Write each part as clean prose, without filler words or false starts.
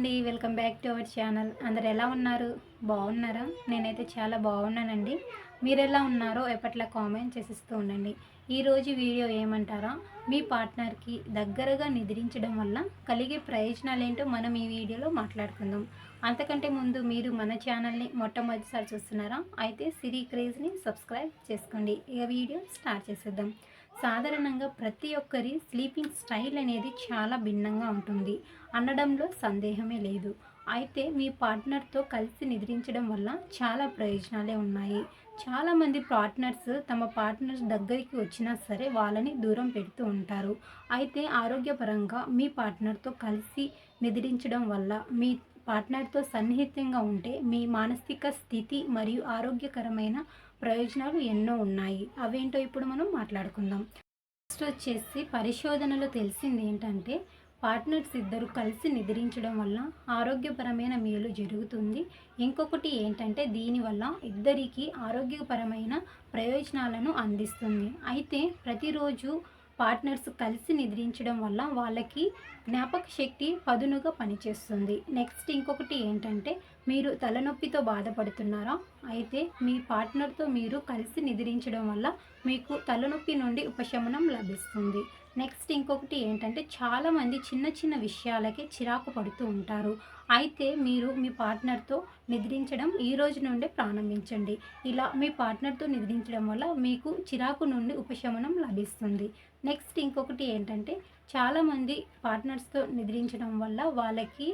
అండి, welcome back to our channel. అందరు ఎలా ఉన్నారు? బాగున్నారా? నేనైతే చాలా బాగున్నానండి. మీరు ఎలా ఉన్నారో ఎప్పట్లా కామెంట్ చేసిస్తూ ఉండండి. ఈరోజు వీడియో ఏమంటారా, మీ పార్ట్నర్కి దగ్గరగా నిద్రించడం వల్ల కలిగే ప్రయోజనాలు ఏంటో మనం ఈ వీడియోలో మాట్లాడుకుందాం. అంతకంటే ముందు మీరు మన ఛానల్ని మొట్టమొదటిసారి చూస్తున్నారా? అయితే సిరి క్రేజ్ని సబ్స్క్రైబ్ చేసుకోండి. ఇక వీడియో స్టార్ట్ చేసేద్దాం. సాధారణంగా ప్రతి ఒక్కరి స్లీపింగ్ స్టైల్ అనేది చాలా భిన్నంగా ఉంటుంది అనడంలో సందేహమే లేదు. అయితే మీ పార్ట్నర్తో కలిసి నిద్రించడం వల్ల చాలా ప్రయోజనాలే ఉన్నాయి. చాలామంది పార్ట్నర్స్ తమ పార్ట్నర్స్ దగ్గరికి వచ్చినా సరే వాళ్ళని దూరం పెడుతూ ఉంటారు. అయితే ఆరోగ్యపరంగా మీ పార్ట్నర్తో కలిసి నిద్రించడం వల్ల మీ పార్ట్నర్తో సన్నిహితంగా ఉంటే మీ మానసిక స్థితి మరియు ఆరోగ్యకరమైన ప్రయోజనాలు ఎన్నో ఉన్నాయి. అవేంటో ఇప్పుడు మనం మాట్లాడుకుందాం. ఫస్ట్ వచ్చేసి పరిశోధనలో తెలిసింది ఏంటంటే, పార్ట్నర్స్ ఇద్దరు కలిసి నిద్రించడం వల్ల ఆరోగ్యపరమైన మేలు జరుగుతుంది. ఇంకొకటి ఏంటంటే, దీనివల్ల ఇద్దరికీ ఆరోగ్యపరమైన ప్రయోజనాలను అందిస్తుంది. అయితే ప్రతిరోజు పార్ట్నర్స్ కలిసి నిద్రించడం వల్ల వాళ్ళకి జ్ఞాపక శక్తి పదునుగా పనిచేస్తుంది. నెక్స్ట్ ఇంకొకటి ఏంటంటే, మీరు తలనొప్పితో బాధపడుతున్నారా? అయితే మీ పార్ట్నర్తో మీరు కలిసి నిద్రించడం వల్ల మీకు తలనొప్పి నుండి ఉపశమనం లభిస్తుంది. నెక్స్ట్ ఇంకొకటి ఏంటంటే, చాలామంది చిన్న చిన్న విషయాలకే చిరాకు పడుతూ ఉంటారు. అయితే మీరు మీ పార్ట్నర్తో నిద్రించడం ఈ రోజు నుండే ప్రారంభించండి. ఇలా మీ పార్ట్నర్తో నిద్రించడం వల్ల మీకు చిరాకు నుండి ఉపశమనం లభిస్తుంది. నెక్స్ట్ ఇంకొకటి ఏంటంటే, చాలామంది పార్ట్నర్స్తో నిద్రించడం వల్ల వాళ్ళకి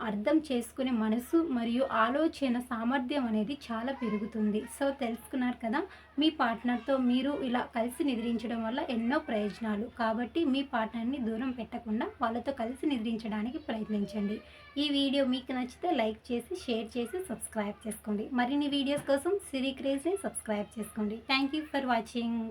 అర్థం చేసుకునే మనసు మరియు ఆలోచన సామర్థ్యం అనేది చాలా పెరుగుతుంది. సో తెలుసుకున్నారు కదా, మీ పార్ట్నర్తో మీరు ఇలా కలిసి నిద్రించడం వల్ల ఎన్నో ప్రయోజనాలు. కాబట్టి మీ పార్ట్నర్ని దూరం పెట్టకుండా వాళ్ళతో కలిసి నిద్రించడానికి ప్రయత్నించండి. ఈ వీడియో మీకు నచ్చితే లైక్ చేసి, షేర్ చేసి, సబ్స్క్రైబ్ చేసుకోండి. మరిన్ని వీడియోస్ కోసం సిరి క్రేజ్ని సబ్స్క్రైబ్ చేసుకోండి. Thank you for watching.